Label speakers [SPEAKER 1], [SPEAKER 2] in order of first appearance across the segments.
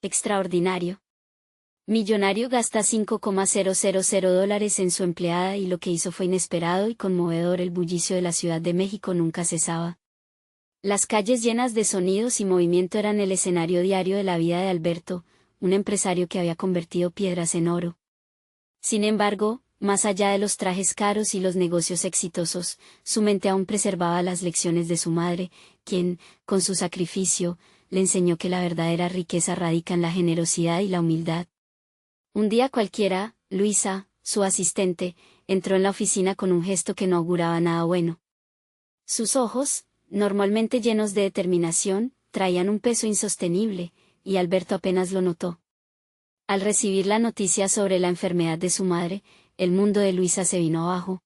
[SPEAKER 1] Extraordinario. Millonario gasta $5,000 en su empleada y lo que hizo fue inesperado y conmovedor. El bullicio de la Ciudad de México nunca cesaba. Las calles llenas de sonidos y movimiento eran el escenario diario de la vida de Alberto, un empresario que había convertido piedras en oro. Sin embargo, más allá de los trajes caros y los negocios exitosos, su mente aún preservaba las lecciones de su madre, quien, con su sacrificio, le enseñó que la verdadera riqueza radica en la generosidad y la humildad. Un día cualquiera, Luisa, su asistente, entró en la oficina con un gesto que no auguraba nada bueno. Sus ojos, normalmente llenos de determinación, traían un peso insostenible, y Alberto apenas lo notó. Al recibir la noticia sobre la enfermedad de su madre, el mundo de Luisa se vino abajo.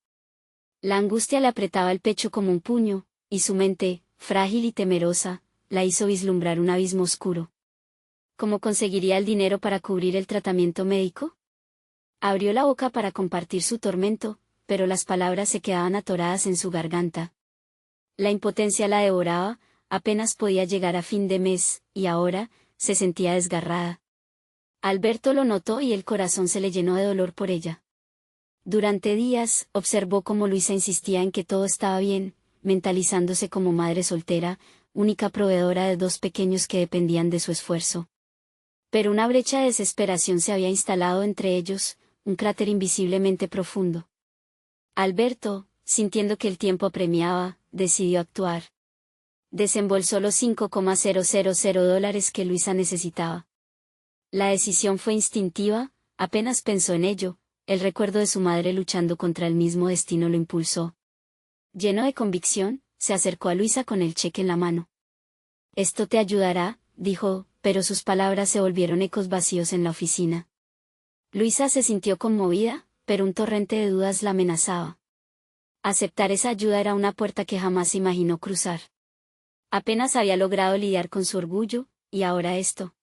[SPEAKER 1] La angustia le apretaba el pecho como un puño, y su mente, frágil y temerosa, la hizo vislumbrar un abismo oscuro. ¿Cómo conseguiría el dinero para cubrir el tratamiento médico? Abrió la boca para compartir su tormento, pero las palabras se quedaban atoradas en su garganta. La impotencia la devoraba, apenas podía llegar a fin de mes, y ahora, se sentía desgarrada. Alberto lo notó y el corazón se le llenó de dolor por ella. Durante días, observó cómo Luisa insistía en que todo estaba bien, mentalizándose como madre soltera, única proveedora de 2 pequeños que dependían de su esfuerzo. Pero una brecha de desesperación se había instalado entre ellos, un cráter invisiblemente profundo. Alberto, sintiendo que el tiempo apremiaba, decidió actuar. Desembolsó los $5,000 que Luisa necesitaba. La decisión fue instintiva, apenas pensó en ello, el recuerdo de su madre luchando contra el mismo destino lo impulsó. Lleno de convicción, se acercó a Luisa con el cheque en la mano. «Esto te ayudará», dijo, pero sus palabras se volvieron ecos vacíos en la oficina. Luisa se sintió conmovida, pero un torrente de dudas la amenazaba. Aceptar esa ayuda era una puerta que jamás imaginó cruzar. Apenas había logrado lidiar con su orgullo, y ahora esto.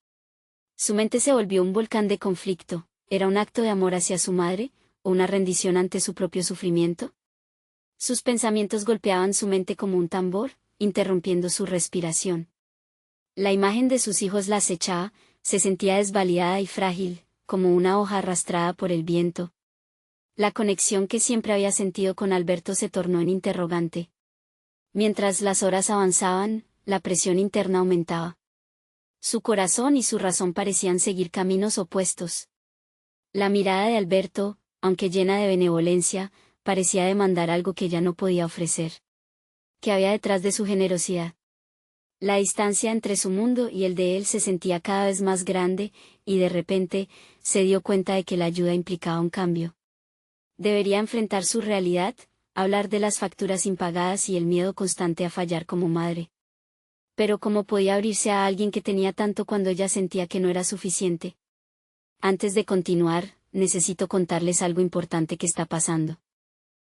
[SPEAKER 1] Su mente se volvió un volcán de conflicto. ¿Era un acto de amor hacia su madre, o una rendición ante su propio sufrimiento? Sus pensamientos golpeaban su mente como un tambor, interrumpiendo su respiración. La imagen de sus hijos la acechaba, se sentía desvalidada y frágil, como una hoja arrastrada por el viento. La conexión que siempre había sentido con Alberto se tornó en interrogante. Mientras las horas avanzaban, la presión interna aumentaba. Su corazón y su razón parecían seguir caminos opuestos. La mirada de Alberto, aunque llena de benevolencia, parecía demandar algo que ella no podía ofrecer. ¿Qué había detrás de su generosidad? La distancia entre su mundo y el de él se sentía cada vez más grande, y de repente, se dio cuenta de que la ayuda implicaba un cambio. Debería enfrentar su realidad, hablar de las facturas impagadas y el miedo constante a fallar como madre. Pero ¿cómo podía abrirse a alguien que tenía tanto cuando ella sentía que no era suficiente? Antes de continuar, necesito contarles algo importante que está pasando.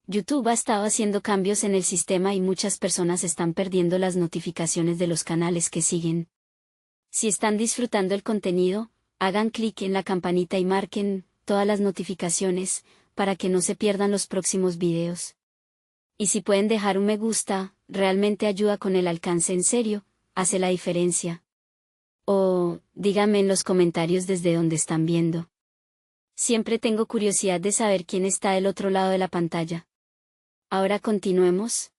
[SPEAKER 1] YouTube ha estado haciendo cambios en el sistema y muchas personas están perdiendo las notificaciones de los canales que siguen. Si están disfrutando el contenido, hagan clic en la campanita y marquen todas las notificaciones, para que no se pierdan los próximos videos. Y si pueden dejar un me gusta, realmente ayuda con el alcance, en serio, hace la diferencia. O, díganme en los comentarios desde donde están viendo. Siempre tengo curiosidad de saber quién está del otro lado de la pantalla. Ahora continuemos.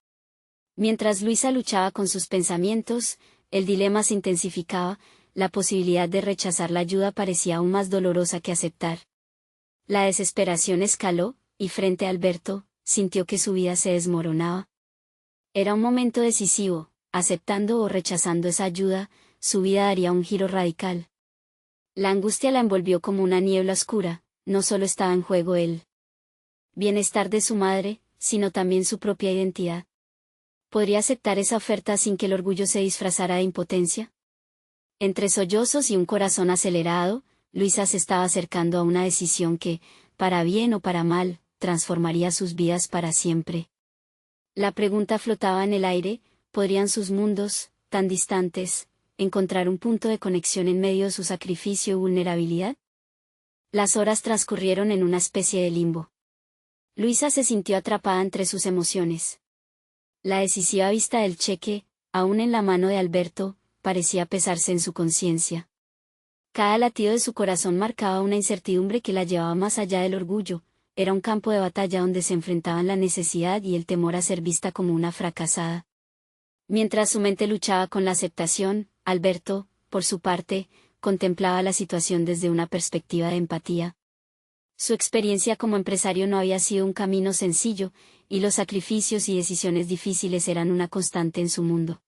[SPEAKER 1] Mientras Luisa luchaba con sus pensamientos, el dilema se intensificaba, la posibilidad de rechazar la ayuda parecía aún más dolorosa que aceptar. La desesperación escaló, y frente a Alberto, sintió que su vida se desmoronaba. Era un momento decisivo, aceptando o rechazando esa ayuda, su vida daría un giro radical. La angustia la envolvió como una niebla oscura, no solo estaba en juego el bienestar de su madre, sino también su propia identidad. ¿Podría aceptar esa oferta sin que el orgullo se disfrazara de impotencia? Entre sollozos y un corazón acelerado, Luisa se estaba acercando a una decisión que, para bien o para mal, transformaría sus vidas para siempre. La pregunta flotaba en el aire: ¿podrían sus mundos, tan distantes, encontrar un punto de conexión en medio de su sacrificio y vulnerabilidad? Las horas transcurrieron en una especie de limbo. Luisa se sintió atrapada entre sus emociones. La decisiva vista del cheque, aún en la mano de Alberto, parecía pesarse en su conciencia. Cada latido de su corazón marcaba una incertidumbre que la llevaba más allá del orgullo. Era un campo de batalla donde se enfrentaban la necesidad y el temor a ser vista como una fracasada. Mientras su mente luchaba con la aceptación, Alberto, por su parte, contemplaba la situación desde una perspectiva de empatía. Su experiencia como empresario no había sido un camino sencillo, y los sacrificios y decisiones difíciles eran una constante en su mundo.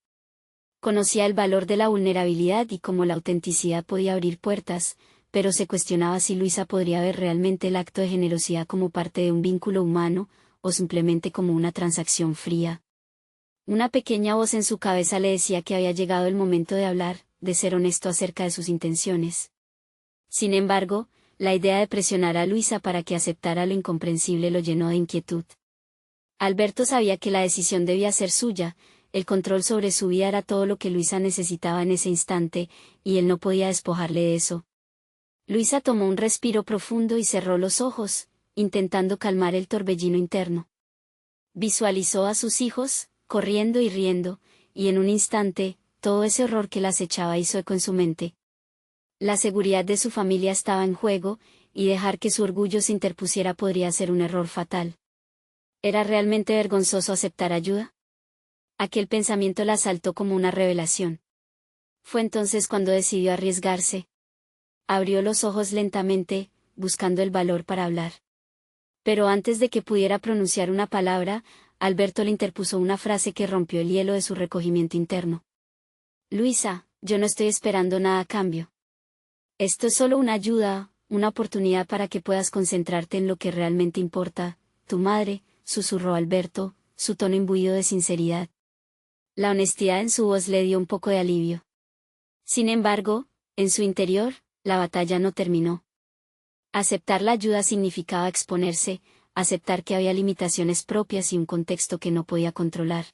[SPEAKER 1] Conocía el valor de la vulnerabilidad y cómo la autenticidad podía abrir puertas, pero se cuestionaba si Luisa podría ver realmente el acto de generosidad como parte de un vínculo humano, o simplemente como una transacción fría. Una pequeña voz en su cabeza le decía que había llegado el momento de hablar, de ser honesto acerca de sus intenciones. Sin embargo, la idea de presionar a Luisa para que aceptara lo incomprensible lo llenó de inquietud. Alberto sabía que la decisión debía ser suya, el control sobre su vida era todo lo que Luisa necesitaba en ese instante, y él no podía despojarle de eso. Luisa tomó un respiro profundo y cerró los ojos, intentando calmar el torbellino interno. Visualizó a sus hijos, corriendo y riendo, y en un instante, todo ese horror que las echaba hizo eco en su mente. La seguridad de su familia estaba en juego, y dejar que su orgullo se interpusiera podría ser un error fatal. ¿Era realmente vergonzoso aceptar ayuda? Aquel pensamiento la asaltó como una revelación. Fue entonces cuando decidió arriesgarse. Abrió los ojos lentamente, buscando el valor para hablar. Pero antes de que pudiera pronunciar una palabra, Alberto le interpuso una frase que rompió el hielo de su recogimiento interno. Luisa, yo no estoy esperando nada a cambio. Esto es solo una ayuda, una oportunidad para que puedas concentrarte en lo que realmente importa. Tu madre, susurró Alberto, su tono imbuido de sinceridad. La honestidad en su voz le dio un poco de alivio. Sin embargo, en su interior, la batalla no terminó. Aceptar la ayuda significaba exponerse, aceptar que había limitaciones propias y un contexto que no podía controlar.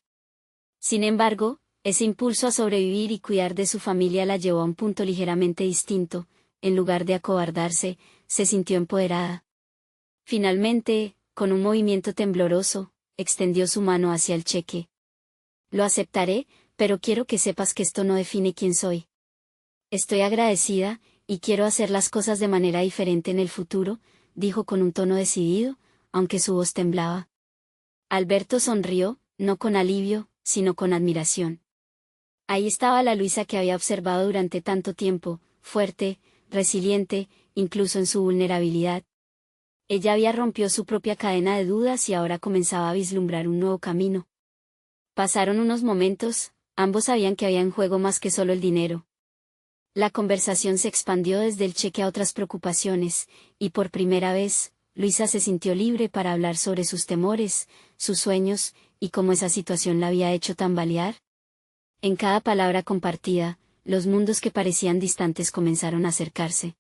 [SPEAKER 1] Sin embargo, ese impulso a sobrevivir y cuidar de su familia la llevó a un punto ligeramente distinto. En lugar de acobardarse, se sintió empoderada. Finalmente, con un movimiento tembloroso, extendió su mano hacia el cheque. Lo aceptaré, pero quiero que sepas que esto no define quién soy. Estoy agradecida, y quiero hacer las cosas de manera diferente en el futuro, dijo con un tono decidido, aunque su voz temblaba. Alberto sonrió, no con alivio, sino con admiración. Ahí estaba la Luisa que había observado durante tanto tiempo, fuerte, resiliente, incluso en su vulnerabilidad. Ella había rompido su propia cadena de dudas y ahora comenzaba a vislumbrar un nuevo camino. Pasaron unos momentos, ambos sabían que había en juego más que solo el dinero. La conversación se expandió desde el cheque a otras preocupaciones, y por primera vez, Luisa se sintió libre para hablar sobre sus temores, sus sueños, y cómo esa situación la había hecho tambalear. En cada palabra compartida, los mundos que parecían distantes comenzaron a acercarse.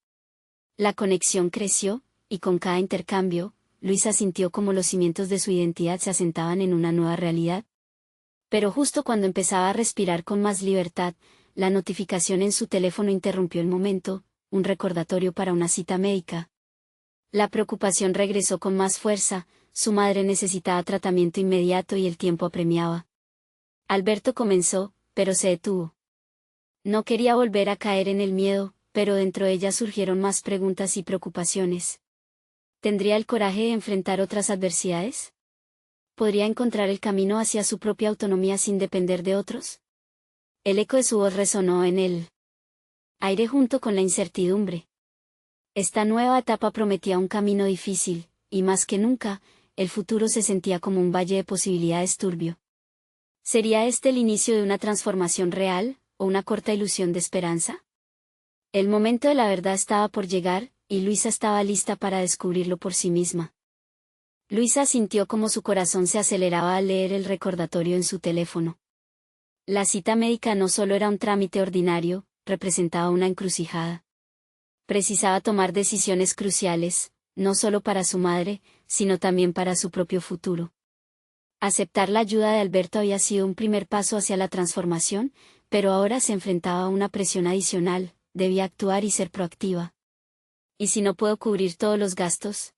[SPEAKER 1] La conexión creció, y con cada intercambio, Luisa sintió como los cimientos de su identidad se asentaban en una nueva realidad. Pero justo cuando empezaba a respirar con más libertad, la notificación en su teléfono interrumpió el momento, un recordatorio para una cita médica. La preocupación regresó con más fuerza, su madre necesitaba tratamiento inmediato y el tiempo apremiaba. Alberto comenzó, pero se detuvo. No quería volver a caer en el miedo, pero dentro de ella surgieron más preguntas y preocupaciones. ¿Tendría el coraje de enfrentar otras adversidades? ¿Podría encontrar el camino hacia su propia autonomía sin depender de otros? El eco de su voz resonó en el aire junto con la incertidumbre. Esta nueva etapa prometía un camino difícil, y más que nunca, el futuro se sentía como un valle de posibilidades turbio. ¿Sería este el inicio de una transformación real, o una corta ilusión de esperanza? El momento de la verdad estaba por llegar, y Luisa estaba lista para descubrirlo por sí misma. Luisa sintió como su corazón se aceleraba al leer el recordatorio en su teléfono. La cita médica no solo era un trámite ordinario, representaba una encrucijada. Precisaba tomar decisiones cruciales, no solo para su madre, sino también para su propio futuro. Aceptar la ayuda de Alberto había sido un primer paso hacia la transformación, pero ahora se enfrentaba a una presión adicional, debía actuar y ser proactiva. ¿Y si no puedo cubrir todos los gastos?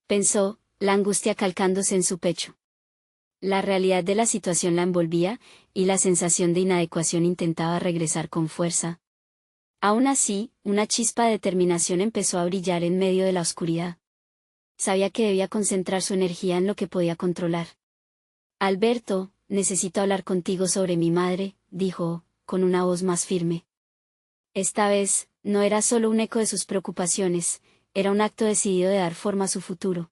[SPEAKER 1] Pensó, la angustia calcándose en su pecho. La realidad de la situación la envolvía, y la sensación de inadecuación intentaba regresar con fuerza. Aún así, una chispa de determinación empezó a brillar en medio de la oscuridad. Sabía que debía concentrar su energía en lo que podía controlar. Alberto, necesito hablar contigo sobre mi madre, dijo, con una voz más firme. Esta vez, no era solo un eco de sus preocupaciones, era un acto decidido de dar forma a su futuro.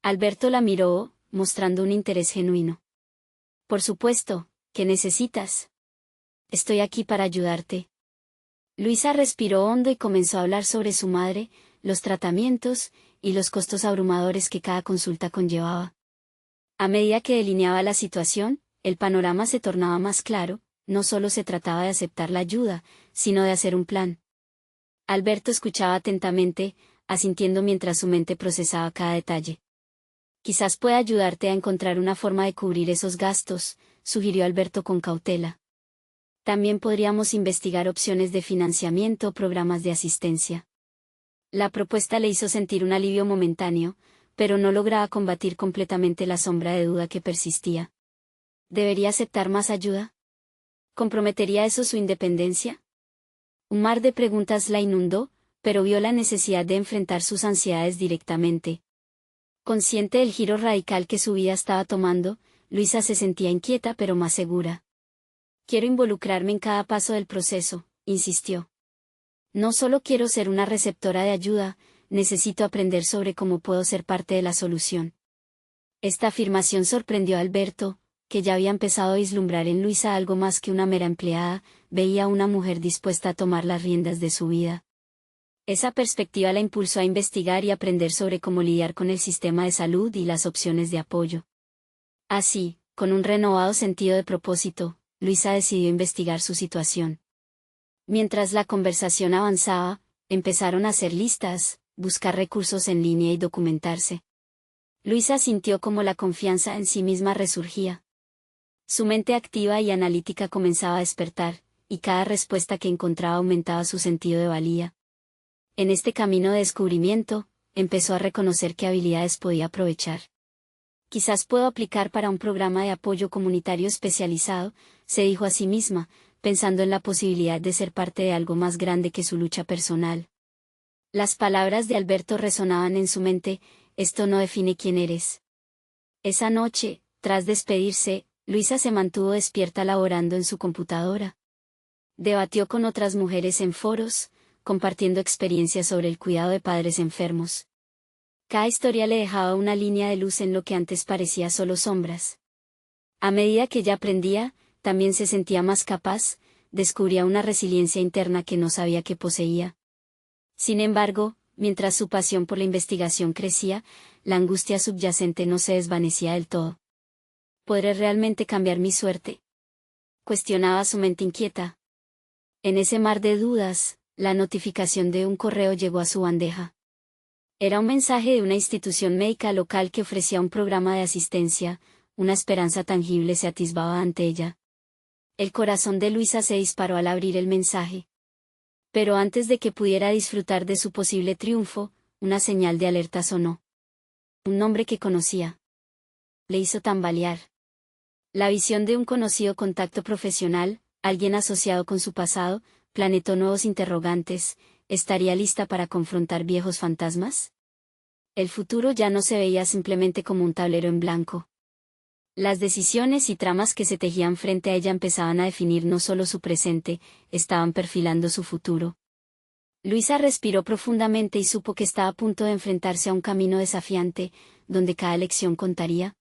[SPEAKER 1] Alberto la miró, mostrando un interés genuino. Por supuesto, ¿qué necesitas? Estoy aquí para ayudarte. Luisa respiró hondo y comenzó a hablar sobre su madre, los tratamientos, y los costos abrumadores que cada consulta conllevaba. A medida que delineaba la situación, el panorama se tornaba más claro, no solo se trataba de aceptar la ayuda, sino de hacer un plan. Alberto escuchaba atentamente, asintiendo mientras su mente procesaba cada detalle. Quizás pueda ayudarte a encontrar una forma de cubrir esos gastos, sugirió Alberto con cautela. También podríamos investigar opciones de financiamiento o programas de asistencia. La propuesta le hizo sentir un alivio momentáneo, pero no lograba combatir completamente la sombra de duda que persistía. ¿Debería aceptar más ayuda? ¿Comprometería eso su independencia? Un mar de preguntas la inundó, pero vio la necesidad de enfrentar sus ansiedades directamente. Consciente del giro radical que su vida estaba tomando, Luisa se sentía inquieta pero más segura. Quiero involucrarme en cada paso del proceso, insistió. No solo quiero ser una receptora de ayuda, necesito aprender sobre cómo puedo ser parte de la solución. Esta afirmación sorprendió a Alberto, que ya había empezado a vislumbrar en Luisa algo más que una mera empleada, veía a una mujer dispuesta a tomar las riendas de su vida. Esa perspectiva la impulsó a investigar y aprender sobre cómo lidiar con el sistema de salud y las opciones de apoyo. Así, con un renovado sentido de propósito, Luisa decidió investigar su situación. Mientras la conversación avanzaba, empezaron a hacer listas, buscar recursos en línea y documentarse. Luisa sintió como la confianza en sí misma resurgía. Su mente activa y analítica comenzaba a despertar, y cada respuesta que encontraba aumentaba su sentido de valía. En este camino de descubrimiento, empezó a reconocer qué habilidades podía aprovechar. Quizás puedo aplicar para un programa de apoyo comunitario especializado, se dijo a sí misma, pensando en la posibilidad de ser parte de algo más grande que su lucha personal. Las palabras de Alberto resonaban en su mente, esto no define quién eres. Esa noche, tras despedirse, Luisa se mantuvo despierta laborando en su computadora. Debatió con otras mujeres en foros, compartiendo experiencias sobre el cuidado de padres enfermos. Cada historia le dejaba una línea de luz en lo que antes parecía solo sombras. A medida que ella aprendía, también se sentía más capaz, descubría una resiliencia interna que no sabía que poseía. Sin embargo, mientras su pasión por la investigación crecía, la angustia subyacente no se desvanecía del todo. ¿Podré realmente cambiar mi suerte?, cuestionaba su mente inquieta. En ese mar de dudas, la notificación de un correo llegó a su bandeja. Era un mensaje de una institución médica local que ofrecía un programa de asistencia, una esperanza tangible se atisbaba ante ella. El corazón de Luisa se disparó al abrir el mensaje. Pero antes de que pudiera disfrutar de su posible triunfo, una señal de alerta sonó. Un nombre que conocía. Le hizo tambalear. La visión de un conocido contacto profesional, alguien asociado con su pasado, planetó nuevos interrogantes. ¿Estaría lista para confrontar viejos fantasmas? El futuro ya no se veía simplemente como un tablero en blanco. Las decisiones y tramas que se tejían frente a ella empezaban a definir no solo su presente, estaban perfilando su futuro. Luisa respiró profundamente y supo que estaba a punto de enfrentarse a un camino desafiante, donde cada elección contaría.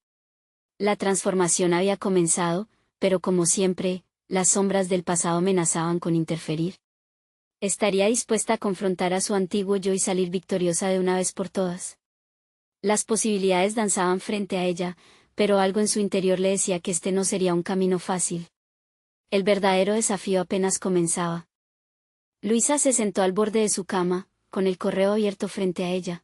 [SPEAKER 1] La transformación había comenzado, pero como siempre, las sombras del pasado amenazaban con interferir. ¿Estaría dispuesta a confrontar a su antiguo yo y salir victoriosa de una vez por todas? Las posibilidades danzaban frente a ella, pero algo en su interior le decía que este no sería un camino fácil. El verdadero desafío apenas comenzaba. Luisa se sentó al borde de su cama, con el correo abierto frente a ella.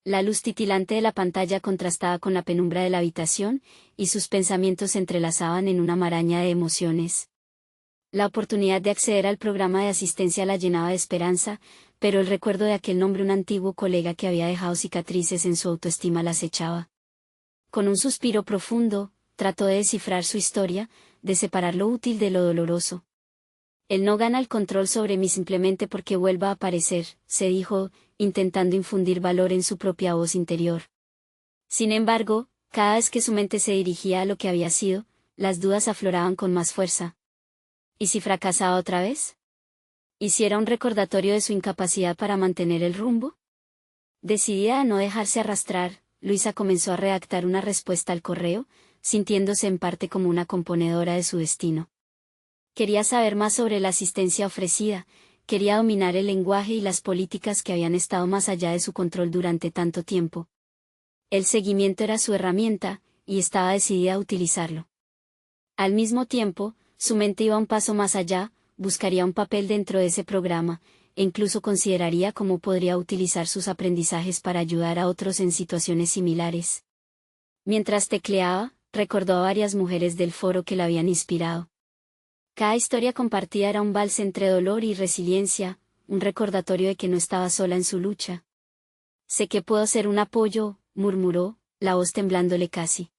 [SPEAKER 1] La luz titilante de la pantalla contrastaba con la penumbra de la habitación, y sus pensamientos se entrelazaban en una maraña de emociones. La oportunidad de acceder al programa de asistencia la llenaba de esperanza, pero el recuerdo de aquel nombre, un antiguo colega que había dejado cicatrices en su autoestima, la acechaba. Con un suspiro profundo, trató de descifrar su historia, de separar lo útil de lo doloroso. Él no gana el control sobre mí simplemente porque vuelva a aparecer, se dijo, intentando infundir valor en su propia voz interior. Sin embargo, cada vez que su mente se dirigía a lo que había sido, las dudas afloraban con más fuerza. ¿Y si fracasaba otra vez? ¿Y si era un recordatorio de su incapacidad para mantener el rumbo? Decidida a no dejarse arrastrar, Luisa comenzó a redactar una respuesta al correo, sintiéndose en parte como una componedora de su destino. Quería saber más sobre la asistencia ofrecida, quería dominar el lenguaje y las políticas que habían estado más allá de su control durante tanto tiempo. El seguimiento era su herramienta, y estaba decidida a utilizarlo. Al mismo tiempo, su mente iba un paso más allá, buscaría un papel dentro de ese programa, e incluso consideraría cómo podría utilizar sus aprendizajes para ayudar a otros en situaciones similares. Mientras tecleaba, recordó a varias mujeres del foro que la habían inspirado. Cada historia compartida era un vals entre dolor y resiliencia, un recordatorio de que no estaba sola en su lucha. Sé que puedo ser un apoyo, murmuró, la voz temblándole casi.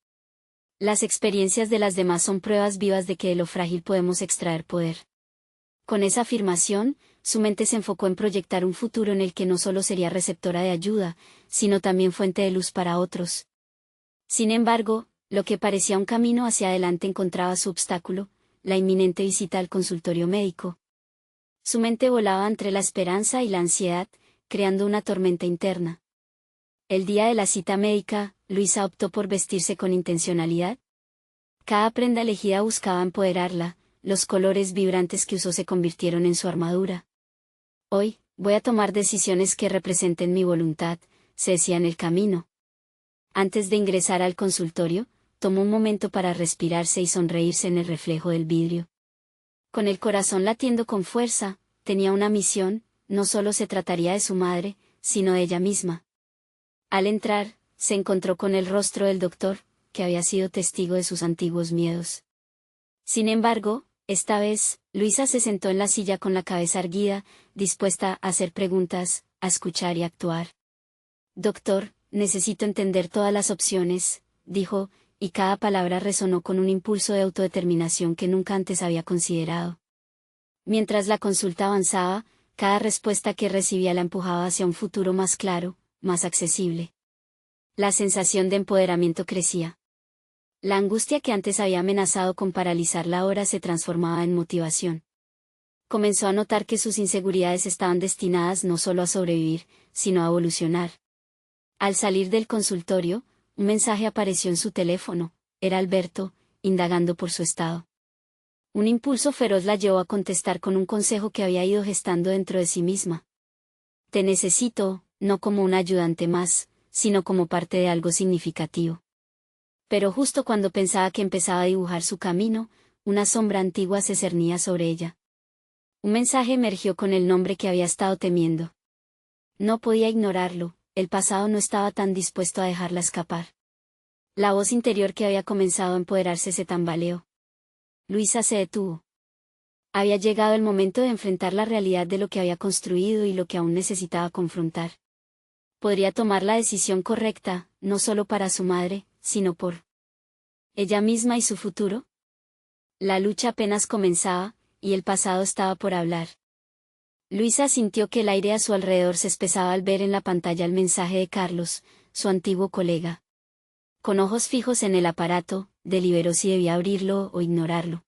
[SPEAKER 1] Las experiencias de las demás son pruebas vivas de que de lo frágil podemos extraer poder. Con esa afirmación, su mente se enfocó en proyectar un futuro en el que no solo sería receptora de ayuda, sino también fuente de luz para otros. Sin embargo, lo que parecía un camino hacia adelante encontraba su obstáculo, la inminente visita al consultorio médico. Su mente volaba entre la esperanza y la ansiedad, creando una tormenta interna. El día de la cita médica, Luisa optó por vestirse con intencionalidad. Cada prenda elegida buscaba empoderarla, los colores vibrantes que usó se convirtieron en su armadura. Hoy, voy a tomar decisiones que representen mi voluntad, se decía en el camino. Antes de ingresar al consultorio, tomó un momento para respirarse y sonreírse en el reflejo del vidrio. Con el corazón latiendo con fuerza, tenía una misión, no solo se trataría de su madre, sino de ella misma. Al entrar, se encontró con el rostro del doctor, que había sido testigo de sus antiguos miedos. Sin embargo, esta vez, Luisa se sentó en la silla con la cabeza erguida, dispuesta a hacer preguntas, a escuchar y actuar. Doctor, necesito entender todas las opciones, dijo, y cada palabra resonó con un impulso de autodeterminación que nunca antes había considerado. Mientras la consulta avanzaba, cada respuesta que recibía la empujaba hacia un futuro más claro, más accesible. La sensación de empoderamiento crecía. La angustia que antes había amenazado con paralizarla ahora se transformaba en motivación. Comenzó a notar que sus inseguridades estaban destinadas no solo a sobrevivir, sino a evolucionar. Al salir del consultorio, un mensaje apareció en su teléfono, era Alberto, indagando por su estado. Un impulso feroz la llevó a contestar con un consejo que había ido gestando dentro de sí misma. Te necesito, no como un ayudante más, sino como parte de algo significativo. Pero justo cuando pensaba que empezaba a dibujar su camino, una sombra antigua se cernía sobre ella. Un mensaje emergió con el nombre que había estado temiendo. No podía ignorarlo. El pasado no estaba tan dispuesto a dejarla escapar. La voz interior que había comenzado a empoderarse se tambaleó. Luisa se detuvo. Había llegado el momento de enfrentar la realidad de lo que había construido y lo que aún necesitaba confrontar. Podría tomar la decisión correcta, no solo para su madre, sino por ella misma y su futuro. La lucha apenas comenzaba, y el pasado estaba por hablar. Luisa sintió que el aire a su alrededor se espesaba al ver en la pantalla el mensaje de Carlos, su antiguo colega. Con ojos fijos en el aparato, deliberó si debía abrirlo o ignorarlo.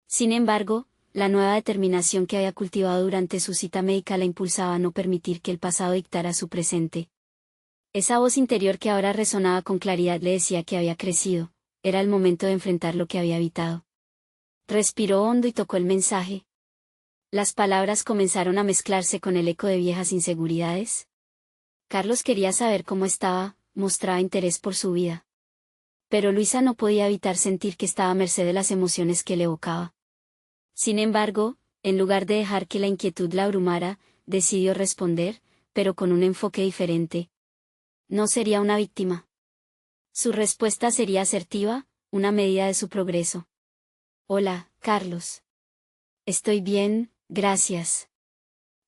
[SPEAKER 1] Sin embargo, la nueva determinación que había cultivado durante su cita médica la impulsaba a no permitir que el pasado dictara su presente. Esa voz interior que ahora resonaba con claridad le decía que había crecido, era el momento de enfrentar lo que había evitado. Respiró hondo y tocó el mensaje. Las palabras comenzaron a mezclarse con el eco de viejas inseguridades. Carlos quería saber cómo estaba, mostraba interés por su vida. Pero Luisa no podía evitar sentir que estaba a merced de las emociones que le evocaba. Sin embargo, en lugar de dejar que la inquietud la abrumara, decidió responder, pero con un enfoque diferente. No sería una víctima. Su respuesta sería asertiva, una medida de su progreso. Hola, Carlos. Estoy bien. Gracias.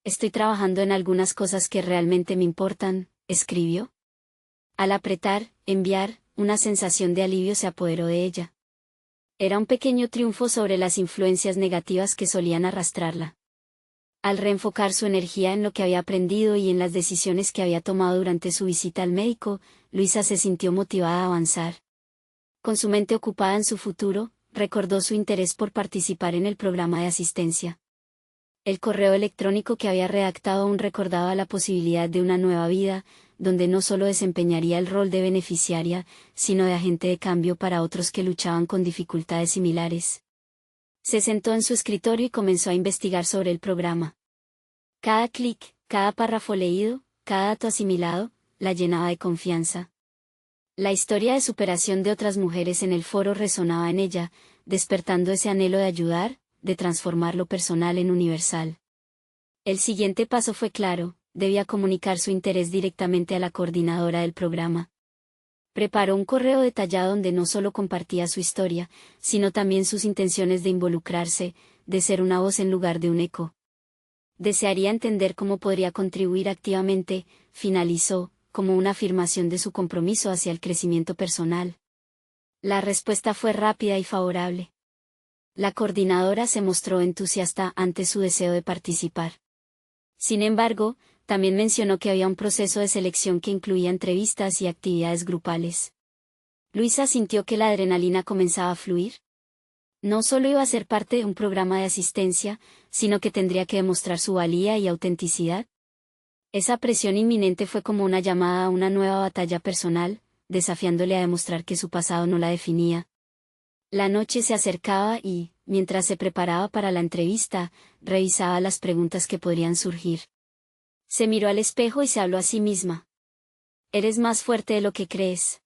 [SPEAKER 1] Estoy trabajando en algunas cosas que realmente me importan, escribió. Al apretar, enviar, una sensación de alivio se apoderó de ella. Era un pequeño triunfo sobre las influencias negativas que solían arrastrarla. Al reenfocar su energía en lo que había aprendido y en las decisiones que había tomado durante su visita al médico, Luisa se sintió motivada a avanzar. Con su mente ocupada en su futuro, recordó su interés por participar en el programa de asistencia. El correo electrónico que había redactado aún recordaba la posibilidad de una nueva vida, donde no solo desempeñaría el rol de beneficiaria, sino de agente de cambio para otros que luchaban con dificultades similares. Se sentó en su escritorio y comenzó a investigar sobre el programa. Cada clic, cada párrafo leído, cada dato asimilado, la llenaba de confianza. La historia de superación de otras mujeres en el foro resonaba en ella, despertando ese anhelo de ayudar, de transformar lo personal en universal. El siguiente paso fue claro, debía comunicar su interés directamente a la coordinadora del programa. Preparó un correo detallado donde no solo compartía su historia, sino también sus intenciones de involucrarse, de ser una voz en lugar de un eco. Desearía entender cómo podría contribuir activamente, finalizó, como una afirmación de su compromiso hacia el crecimiento personal. La respuesta fue rápida y favorable. La coordinadora se mostró entusiasta ante su deseo de participar. Sin embargo, también mencionó que había un proceso de selección que incluía entrevistas y actividades grupales. Luisa sintió que la adrenalina comenzaba a fluir. No solo iba a ser parte de un programa de asistencia, sino que tendría que demostrar su valía y autenticidad. Esa presión inminente fue como una llamada a una nueva batalla personal, desafiándole a demostrar que su pasado no la definía. La noche se acercaba y, mientras se preparaba para la entrevista, revisaba las preguntas que podrían surgir. Se miró al espejo y se habló a sí misma. Eres más fuerte de lo que crees.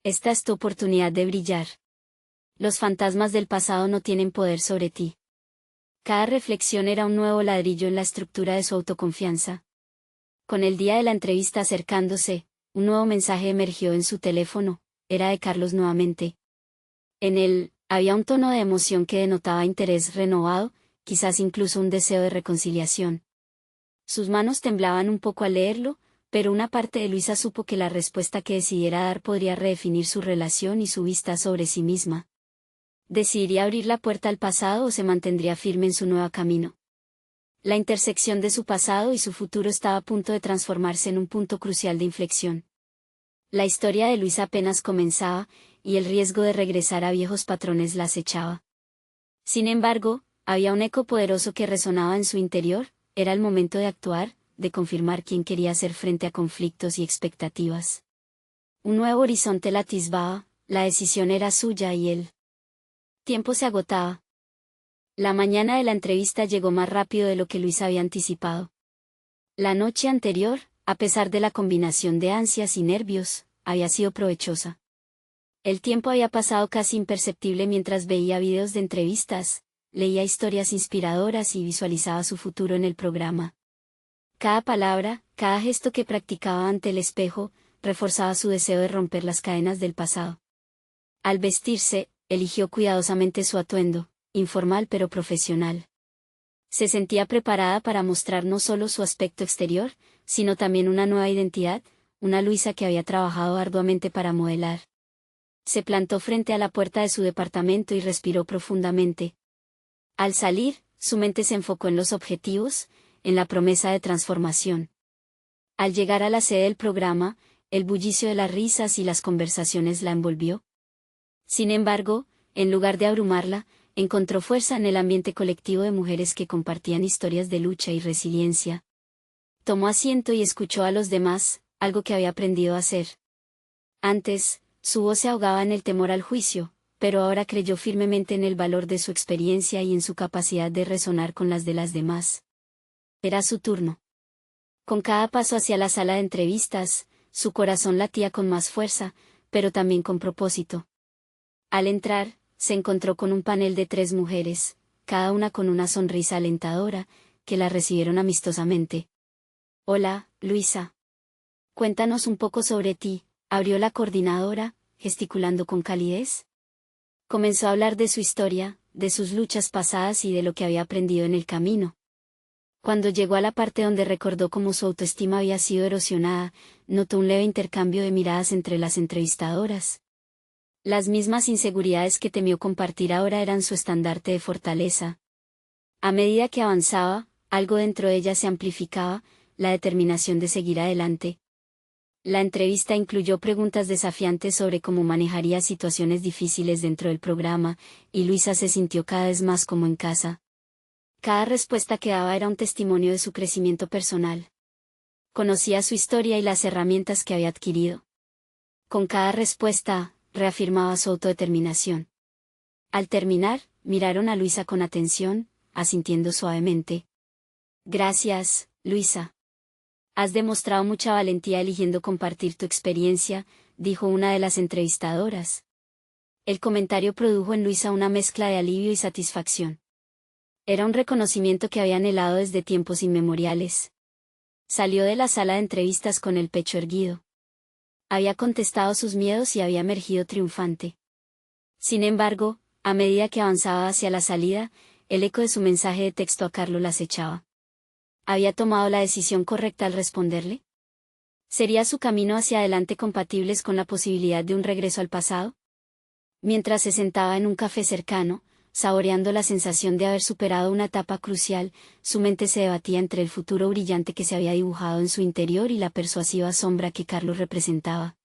[SPEAKER 1] Esta es tu oportunidad de brillar. Los fantasmas del pasado no tienen poder sobre ti. Cada reflexión era un nuevo ladrillo en la estructura de su autoconfianza. Con el día de la entrevista acercándose, un nuevo mensaje emergió en su teléfono, era de Carlos nuevamente. En él, había un tono de emoción que denotaba interés renovado, quizás incluso un deseo de reconciliación. Sus manos temblaban un poco al leerlo, pero una parte de Luisa supo que la respuesta que decidiera dar podría redefinir su relación y su vista sobre sí misma. ¿Decidiría abrir la puerta al pasado o se mantendría firme en su nuevo camino? La intersección de su pasado y su futuro estaba a punto de transformarse en un punto crucial de inflexión. La historia de Luisa apenas comenzaba, y el riesgo de regresar a viejos patrones la acechaba. Sin embargo, había un eco poderoso que resonaba en su interior, era el momento de actuar, de confirmar quién quería ser frente a conflictos y expectativas. Un nuevo horizonte la atisbaba, la decisión era suya y el tiempo se agotaba. La mañana de la entrevista llegó más rápido de lo que Luisa había anticipado. La noche anterior, a pesar de la combinación de ansias y nervios, había sido provechosa. El tiempo había pasado casi imperceptible mientras veía videos de entrevistas, leía historias inspiradoras y visualizaba su futuro en el programa. Cada palabra, cada gesto que practicaba ante el espejo, reforzaba su deseo de romper las cadenas del pasado. Al vestirse, eligió cuidadosamente su atuendo, informal pero profesional. Se sentía preparada para mostrar no solo su aspecto exterior, sino también una nueva identidad, una Luisa que había trabajado arduamente para modelar. Se plantó frente a la puerta de su departamento y respiró profundamente. Al salir, su mente se enfocó en los objetivos, en la promesa de transformación. Al llegar a la sede del programa, el bullicio de las risas y las conversaciones la envolvió. Sin embargo, en lugar de abrumarla, encontró fuerza en el ambiente colectivo de mujeres que compartían historias de lucha y resiliencia. Tomó asiento y escuchó a los demás, algo que había aprendido a hacer. Antes, su voz se ahogaba en el temor al juicio, pero ahora creyó firmemente en el valor de su experiencia y en su capacidad de resonar con las de las demás. Era su turno. Con cada paso hacia la sala de entrevistas, su corazón latía con más fuerza, pero también con propósito. Al entrar, se encontró con un panel de 3 mujeres, cada una con una sonrisa alentadora, que la recibieron amistosamente. Hola, Luisa. Cuéntanos un poco sobre ti, abrió la coordinadora, gesticulando con calidez. Comenzó a hablar de su historia, de sus luchas pasadas y de lo que había aprendido en el camino. Cuando llegó a la parte donde recordó cómo su autoestima había sido erosionada, notó un leve intercambio de miradas entre las entrevistadoras. Las mismas inseguridades que temió compartir ahora eran su estandarte de fortaleza. A medida que avanzaba, algo dentro de ella se amplificaba, la determinación de seguir adelante. La entrevista incluyó preguntas desafiantes sobre cómo manejaría situaciones difíciles dentro del programa, y Luisa se sintió cada vez más como en casa. Cada respuesta que daba era un testimonio de su crecimiento personal. Conocía su historia y las herramientas que había adquirido. Con cada respuesta, reafirmaba su autodeterminación. Al terminar, miraron a Luisa con atención, asintiendo suavemente. Gracias, Luisa. Has demostrado mucha valentía eligiendo compartir tu experiencia, dijo una de las entrevistadoras. El comentario produjo en Luisa una mezcla de alivio y satisfacción. Era un reconocimiento que había anhelado desde tiempos inmemoriales. Salió de la sala de entrevistas con el pecho erguido. Había contestado sus miedos y había emergido triunfante. Sin embargo, a medida que avanzaba hacia la salida, el eco de su mensaje de texto a Carlos la acechaba. ¿Había tomado la decisión correcta al responderle? ¿Sería su camino hacia adelante compatibles con la posibilidad de un regreso al pasado? Mientras se sentaba en un café cercano, saboreando la sensación de haber superado una etapa crucial, su mente se debatía entre el futuro brillante que se había dibujado en su interior y la persuasiva sombra que Carlos representaba.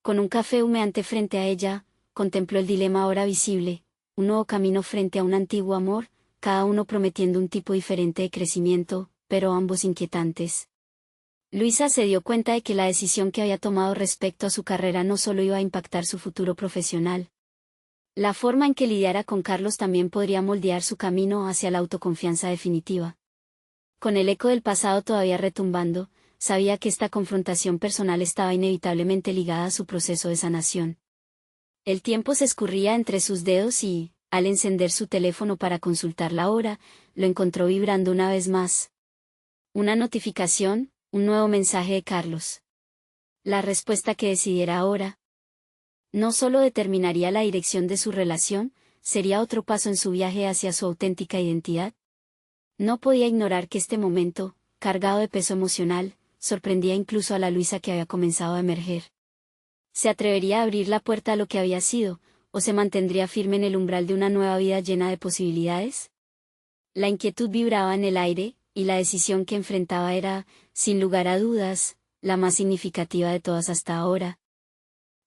[SPEAKER 1] Con un café humeante frente a ella, contempló el dilema ahora visible, un nuevo camino frente a un antiguo amor, cada uno prometiendo un tipo diferente de crecimiento, pero ambos inquietantes. Luisa se dio cuenta de que la decisión que había tomado respecto a su carrera no solo iba a impactar su futuro profesional. La forma en que lidiara con Carlos también podría moldear su camino hacia la autoconfianza definitiva. Con el eco del pasado todavía retumbando, sabía que esta confrontación personal estaba inevitablemente ligada a su proceso de sanación. El tiempo se escurría entre sus dedos y, al encender su teléfono para consultar la hora, lo encontró vibrando una vez más. Una notificación, un nuevo mensaje de Carlos. La respuesta que decidiera ahora no solo determinaría la dirección de su relación, sería otro paso en su viaje hacia su auténtica identidad. No podía ignorar que este momento, cargado de peso emocional, sorprendía incluso a la Luisa que había comenzado a emerger. ¿Se atrevería a abrir la puerta a lo que había sido, o se mantendría firme en el umbral de una nueva vida llena de posibilidades? La inquietud vibraba en el aire, y la decisión que enfrentaba era, sin lugar a dudas, la más significativa de todas hasta ahora.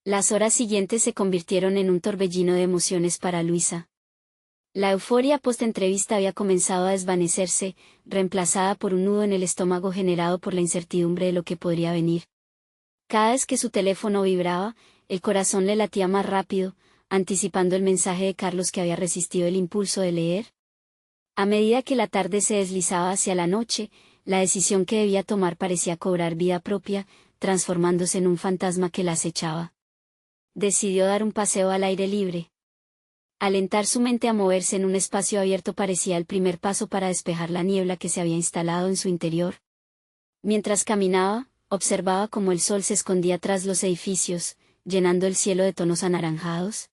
[SPEAKER 1] Las horas siguientes se convirtieron en un torbellino de emociones para Luisa. La euforia post-entrevista había comenzado a desvanecerse, reemplazada por un nudo en el estómago generado por la incertidumbre de lo que podría venir. Cada vez que su teléfono vibraba, el corazón le latía más rápido, anticipando el mensaje de Carlos que había resistido el impulso de leer. A medida que la tarde se deslizaba hacia la noche, la decisión que debía tomar parecía cobrar vida propia, transformándose en un fantasma que la acechaba. Decidió dar un paseo al aire libre. Alentar su mente a moverse en un espacio abierto parecía el primer paso para despejar la niebla que se había instalado en su interior. Mientras caminaba, observaba cómo el sol se escondía tras los edificios, llenando el cielo de tonos anaranjados.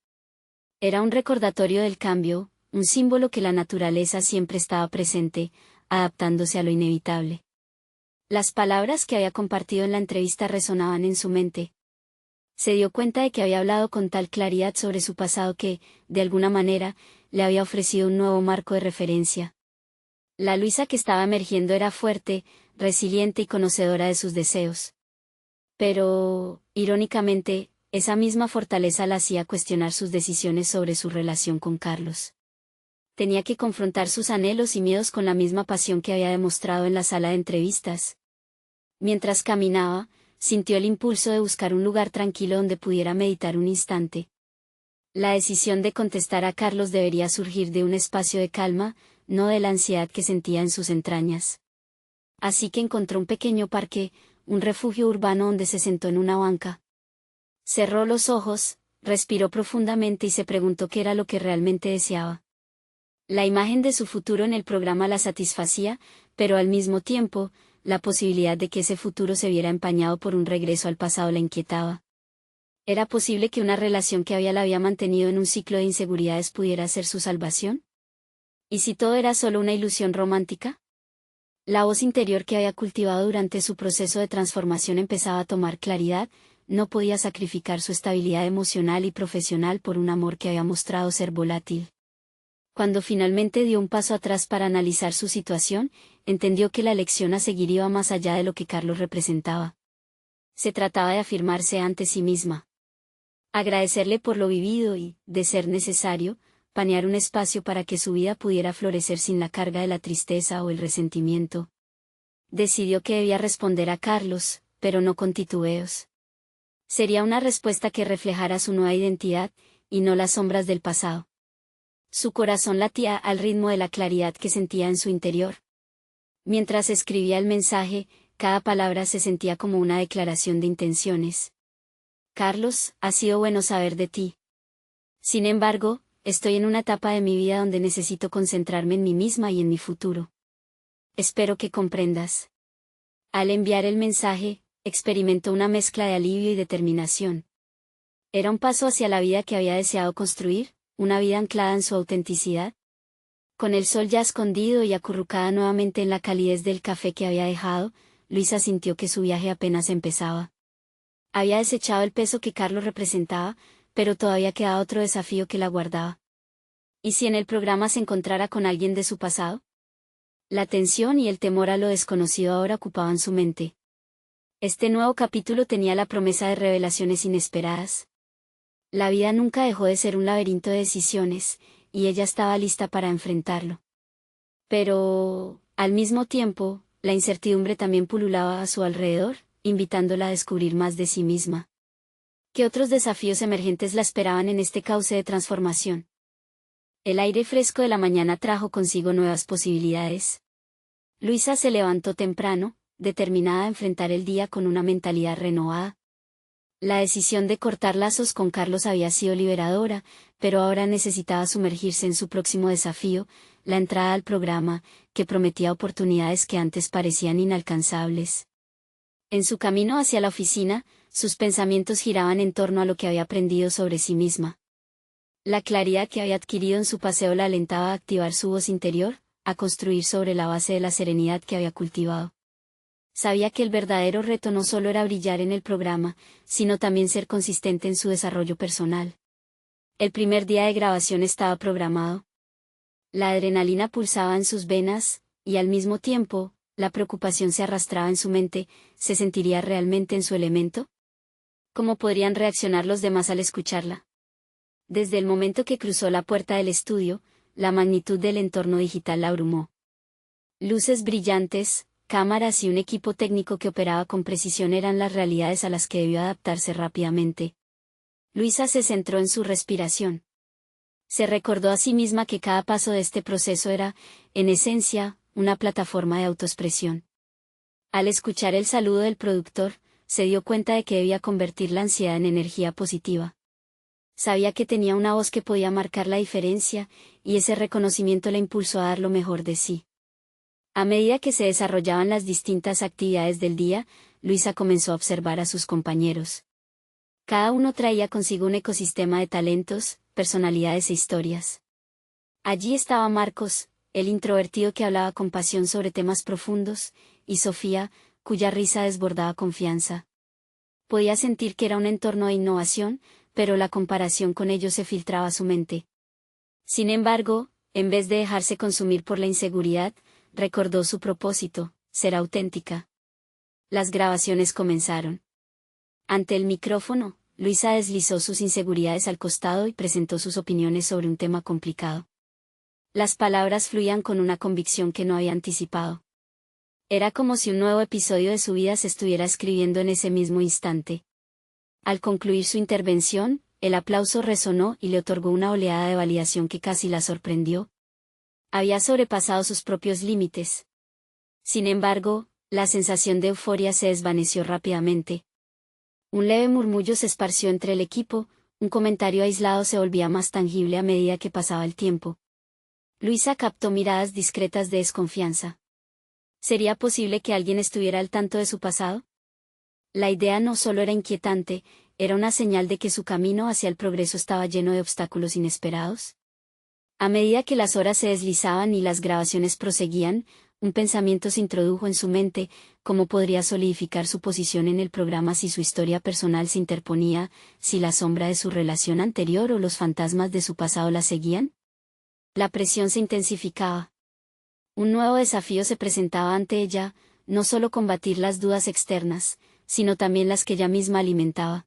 [SPEAKER 1] Era un recordatorio del cambio, un símbolo que la naturaleza siempre estaba presente, adaptándose a lo inevitable. Las palabras que había compartido en la entrevista resonaban en su mente. Se dio cuenta de que había hablado con tal claridad sobre su pasado que, de alguna manera, le había ofrecido un nuevo marco de referencia. La Luisa que estaba emergiendo era fuerte, resiliente y conocedora de sus deseos. Pero, irónicamente, esa misma fortaleza la hacía cuestionar sus decisiones sobre su relación con Carlos. Tenía que confrontar sus anhelos y miedos con la misma pasión que había demostrado en la sala de entrevistas. Mientras caminaba, sintió el impulso de buscar un lugar tranquilo donde pudiera meditar un instante. La decisión de contestar a Carlos debería surgir de un espacio de calma, no de la ansiedad que sentía en sus entrañas. Así que encontró un pequeño parque, un refugio urbano donde se sentó en una banca. Cerró los ojos, respiró profundamente y se preguntó qué era lo que realmente deseaba. La imagen de su futuro en el programa la satisfacía, pero al mismo tiempo, la posibilidad de que ese futuro se viera empañado por un regreso al pasado la inquietaba. ¿Era posible que una relación que la había mantenido en un ciclo de inseguridades pudiera ser su salvación? ¿Y si todo era solo una ilusión romántica? La voz interior que había cultivado durante su proceso de transformación empezaba a tomar claridad, no podía sacrificar su estabilidad emocional y profesional por un amor que había mostrado ser volátil. Cuando finalmente dio un paso atrás para analizar su situación, entendió que la elección a seguir iba más allá de lo que Carlos representaba. Se trataba de afirmarse ante sí misma. Agradecerle por lo vivido y, de ser necesario, planear un espacio para que su vida pudiera florecer sin la carga de la tristeza o el resentimiento. Decidió que debía responder a Carlos, pero no con titubeos. Sería una respuesta que reflejara su nueva identidad, y no las sombras del pasado. Su corazón latía al ritmo de la claridad que sentía en su interior. Mientras escribía el mensaje, cada palabra se sentía como una declaración de intenciones. Carlos, ha sido bueno saber de ti. Sin embargo, estoy en una etapa de mi vida donde necesito concentrarme en mí misma y en mi futuro. Espero que comprendas. Al enviar el mensaje, experimentó una mezcla de alivio y determinación. Era un paso hacia la vida que había deseado construir, una vida anclada en su autenticidad. Con el sol ya escondido y acurrucada nuevamente en la calidez del café que había dejado, Luisa sintió que su viaje apenas empezaba. Había desechado el peso que Carlos representaba, pero todavía quedaba otro desafío que la guardaba. ¿Y si en el programa se encontrara con alguien de su pasado? La tensión y el temor a lo desconocido ahora ocupaban su mente. Este nuevo capítulo tenía la promesa de revelaciones inesperadas. La vida nunca dejó de ser un laberinto de decisiones, y ella estaba lista para enfrentarlo. Pero, al mismo tiempo, la incertidumbre también pululaba a su alrededor, invitándola a descubrir más de sí misma. ¿Qué otros desafíos emergentes la esperaban en este cauce de transformación? El aire fresco de la mañana trajo consigo nuevas posibilidades. Luisa se levantó temprano, determinada a enfrentar el día con una mentalidad renovada. La decisión de cortar lazos con Carlos había sido liberadora, pero ahora necesitaba sumergirse en su próximo desafío, la entrada al programa, que prometía oportunidades que antes parecían inalcanzables. En su camino hacia la oficina, sus pensamientos giraban en torno a lo que había aprendido sobre sí misma. La claridad que había adquirido en su paseo la alentaba a activar su voz interior, a construir sobre la base de la serenidad que había cultivado. Sabía que el verdadero reto no solo era brillar en el programa, sino también ser consistente en su desarrollo personal. El primer día de grabación estaba programado. La adrenalina pulsaba en sus venas, y al mismo tiempo, la preocupación se arrastraba en su mente. ¿Se sentiría realmente en su elemento? ¿Cómo podrían reaccionar los demás al escucharla? Desde el momento que cruzó la puerta del estudio, la magnitud del entorno digital la abrumó. Luces brillantes, cámaras y un equipo técnico que operaba con precisión eran las realidades a las que debió adaptarse rápidamente. Luisa se centró en su respiración. Se recordó a sí misma que cada paso de este proceso era, en esencia, una plataforma de autoexpresión. Al escuchar el saludo del productor, se dio cuenta de que debía convertir la ansiedad en energía positiva. Sabía que tenía una voz que podía marcar la diferencia, y ese reconocimiento la impulsó a dar lo mejor de sí. A medida que se desarrollaban las distintas actividades del día, Luisa comenzó a observar a sus compañeros. Cada uno traía consigo un ecosistema de talentos, personalidades e historias. Allí estaba Marcos, el introvertido que hablaba con pasión sobre temas profundos, y Sofía, cuya risa desbordaba confianza. Podía sentir que era un entorno de innovación, pero la comparación con ellos se filtraba a su mente. Sin embargo, en vez de dejarse consumir por la inseguridad, recordó su propósito, ser auténtica. Las grabaciones comenzaron. Ante el micrófono, Luisa deslizó sus inseguridades al costado y presentó sus opiniones sobre un tema complicado. Las palabras fluían con una convicción que no había anticipado. Era como si un nuevo episodio de su vida se estuviera escribiendo en ese mismo instante. Al concluir su intervención, el aplauso resonó y le otorgó una oleada de validación que casi la sorprendió. Había sobrepasado sus propios límites. Sin embargo, la sensación de euforia se desvaneció rápidamente. Un leve murmullo se esparció entre el equipo, un comentario aislado se volvía más tangible a medida que pasaba el tiempo. Luisa captó miradas discretas de desconfianza. ¿Sería posible que alguien estuviera al tanto de su pasado? La idea no solo era inquietante, era una señal de que su camino hacia el progreso estaba lleno de obstáculos inesperados. A medida que las horas se deslizaban y las grabaciones proseguían, Un pensamiento se introdujo en su mente: ¿cómo podría solidificar su posición en el programa si su historia personal se interponía, si la sombra de su relación anterior o los fantasmas de su pasado la seguían? La presión se intensificaba. Un nuevo desafío se presentaba ante ella: no solo combatir las dudas externas, sino también las que ella misma alimentaba.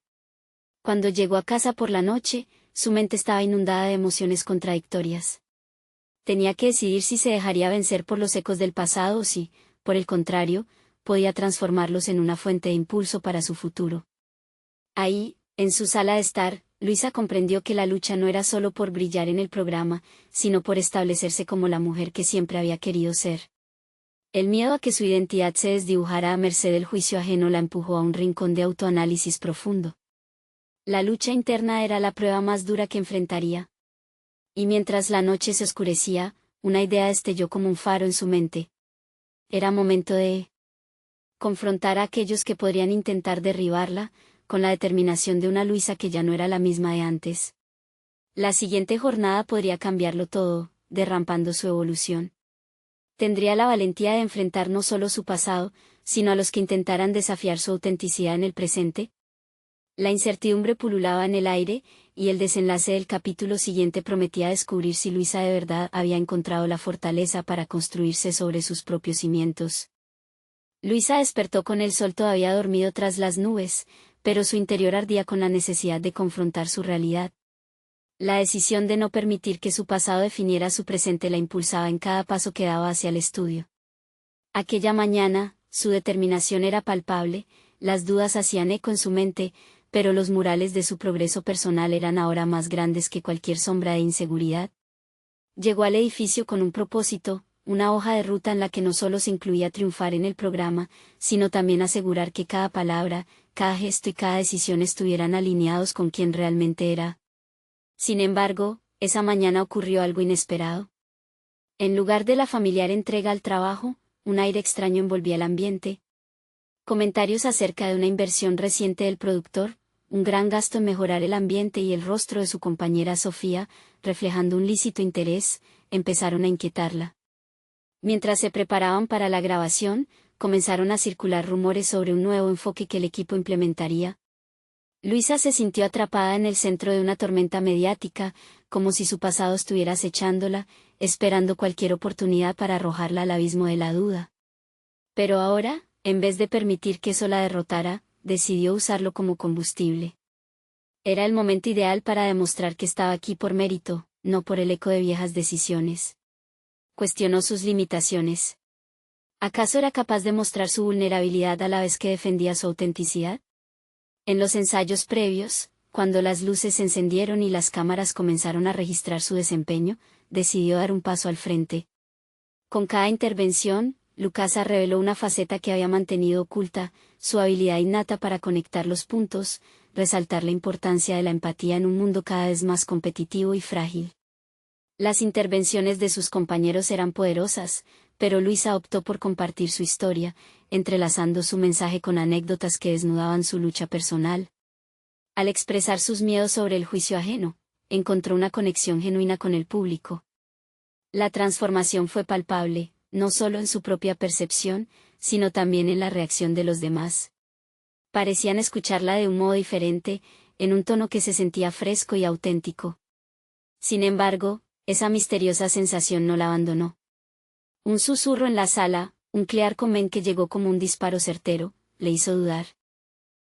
[SPEAKER 1] Cuando llegó a casa por la noche, su mente estaba inundada de emociones contradictorias. Tenía que decidir si se dejaría vencer por los ecos del pasado o si, por el contrario, podía transformarlos en una fuente de impulso para su futuro. Ahí, en su sala de estar, Luisa comprendió que la lucha no era solo por brillar en el programa, sino por establecerse como la mujer que siempre había querido ser. El miedo a que su identidad se desdibujara a merced del juicio ajeno la empujó a un rincón de autoanálisis profundo. La lucha interna era la prueba más dura que enfrentaría. Y mientras la noche se oscurecía, una idea destelló como un faro en su mente. Era momento de confrontar a aquellos que podrían intentar derribarla, con la determinación de una Luisa que ya no era la misma de antes. La siguiente jornada podría cambiarlo todo, derrampando su evolución. Tendría la valentía de enfrentar no solo su pasado, sino a los que intentaran desafiar su autenticidad en el presente. La incertidumbre pululaba en el aire, y el desenlace del capítulo siguiente prometía descubrir si Luisa de verdad había encontrado la fortaleza para construirse sobre sus propios cimientos. Luisa despertó con el sol todavía dormido tras las nubes, pero su interior ardía con la necesidad de confrontar su realidad. La decisión de no permitir que su pasado definiera su presente la impulsaba en cada paso que daba hacia el estudio. Aquella mañana, su determinación era palpable, las dudas hacían eco en su mente, pero los murales de su progreso personal eran ahora más grandes que cualquier sombra de inseguridad. Llegó al edificio con un propósito, una hoja de ruta en la que no solo se incluía triunfar en el programa, sino también asegurar que cada palabra, cada gesto y cada decisión estuvieran alineados con quien realmente era. Sin embargo, esa mañana ocurrió algo inesperado. En lugar de la familiar entrega al trabajo, un aire extraño envolvía el ambiente. Comentarios acerca de una inversión reciente del productor, un gran gasto en mejorar el ambiente y el rostro de su compañera Sofía, reflejando un lícito interés, empezaron a inquietarla. Mientras se preparaban para la grabación, comenzaron a circular rumores sobre un nuevo enfoque que el equipo implementaría. Luisa se sintió atrapada en el centro de una tormenta mediática, como si su pasado estuviera acechándola, esperando cualquier oportunidad para arrojarla al abismo de la duda. Pero ahora, en vez de permitir que eso la derrotara, decidió usarlo como combustible. Era el momento ideal para demostrar que estaba aquí por mérito, no por el eco de viejas decisiones. Cuestionó sus limitaciones. ¿Acaso era capaz de mostrar su vulnerabilidad a la vez que defendía su autenticidad? En los ensayos previos, cuando las luces se encendieron y las cámaras comenzaron a registrar su desempeño, decidió dar un paso al frente. Con cada intervención, Lukasa reveló una faceta que había mantenido oculta, su habilidad innata para conectar los puntos, resaltar la importancia de la empatía en un mundo cada vez más competitivo y frágil. Las intervenciones de sus compañeros eran poderosas, pero Luisa optó por compartir su historia, entrelazando su mensaje con anécdotas que desnudaban su lucha personal. Al expresar sus miedos sobre el juicio ajeno, encontró una conexión genuina con el público. La transformación fue palpable, no solo en su propia percepción, sino también en la reacción de los demás. Parecían escucharla de un modo diferente, en un tono que se sentía fresco y auténtico. Sin embargo, esa misteriosa sensación no la abandonó. Un susurro en la sala, un clear comment que llegó como un disparo certero, le hizo dudar.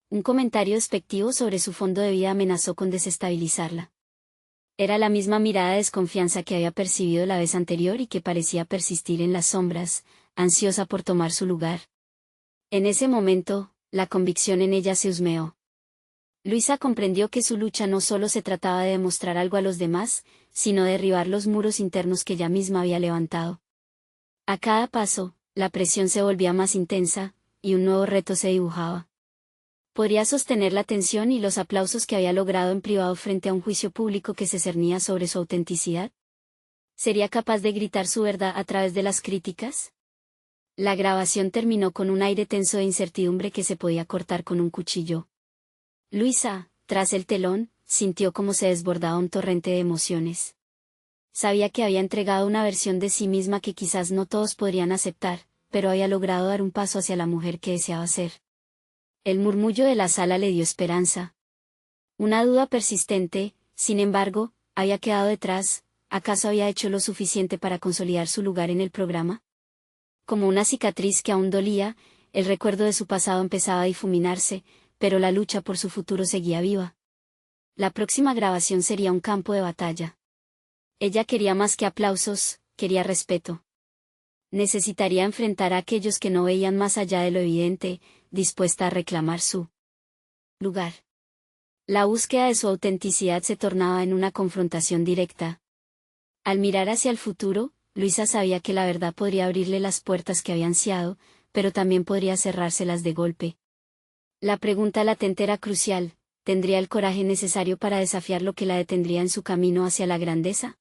[SPEAKER 1] Un comentario despectivo sobre su fondo de vida amenazó con desestabilizarla. Era la misma mirada de desconfianza que había percibido la vez anterior y que parecía persistir en las sombras, ansiosa por tomar su lugar. En ese momento, la convicción en ella se husmeó. Luisa comprendió que su lucha no solo se trataba de demostrar algo a los demás, sino de derribar los muros internos que ella misma había levantado. A cada paso, la presión se volvía más intensa, y un nuevo reto se dibujaba. ¿Podría sostener la tensión y los aplausos que había logrado en privado frente a un juicio público que se cernía sobre su autenticidad? ¿Sería capaz de gritar su verdad a través de las críticas? La grabación terminó con un aire tenso de incertidumbre que se podía cortar con un cuchillo. Luisa, tras el telón, sintió cómo se desbordaba un torrente de emociones. Sabía que había entregado una versión de sí misma que quizás no todos podrían aceptar, pero había logrado dar un paso hacia la mujer que deseaba ser. El murmullo de la sala le dio esperanza. Una duda persistente, sin embargo, había quedado detrás. ¿Acaso había hecho lo suficiente para consolidar su lugar en el programa? Como una cicatriz que aún dolía, el recuerdo de su pasado empezaba a difuminarse, pero la lucha por su futuro seguía viva. La próxima grabación sería un campo de batalla. Ella quería más que aplausos, quería respeto. Necesitaría enfrentar a aquellos que no veían más allá de lo evidente, dispuesta a reclamar su lugar. La búsqueda de su autenticidad se tornaba en una confrontación directa. Al mirar hacia el futuro, Luisa sabía que la verdad podría abrirle las puertas que había ansiado, pero también podría cerrárselas de golpe. La pregunta latente era crucial: ¿tendría el coraje necesario para desafiar lo que la detendría en su camino hacia la grandeza?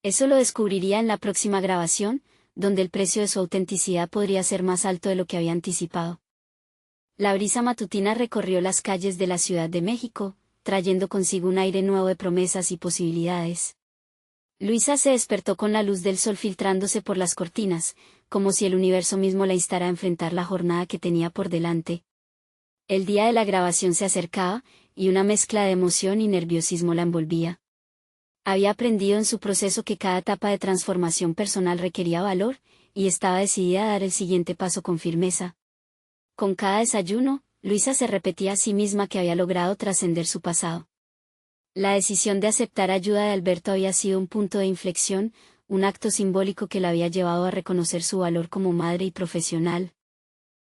[SPEAKER 1] Eso lo descubriría en la próxima grabación, donde el precio de su autenticidad podría ser más alto de lo que había anticipado. La brisa matutina recorrió las calles de la Ciudad de México, trayendo consigo un aire nuevo de promesas y posibilidades. Luisa se despertó con la luz del sol filtrándose por las cortinas, como si el universo mismo la instara a enfrentar la jornada que tenía por delante. El día de la grabación se acercaba, y una mezcla de emoción y nerviosismo la envolvía. Había aprendido en su proceso que cada etapa de transformación personal requería valor, y estaba decidida a dar el siguiente paso con firmeza. Con cada desayuno, Luisa se repetía a sí misma que había logrado trascender su pasado. La decisión de aceptar ayuda de Alberto había sido un punto de inflexión, un acto simbólico que la había llevado a reconocer su valor como madre y profesional.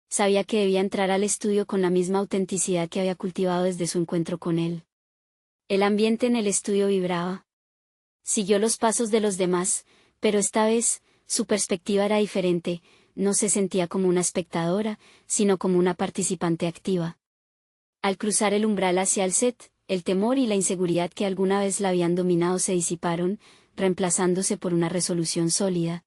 [SPEAKER 1] Sabía que debía entrar al estudio con la misma autenticidad que había cultivado desde su encuentro con él. El ambiente en el estudio vibraba. Siguió los pasos de los demás, pero esta vez, su perspectiva era diferente. No se sentía como una espectadora, sino como una participante activa. Al cruzar el umbral hacia el set, el temor y la inseguridad que alguna vez la habían dominado se disiparon, reemplazándose por una resolución sólida.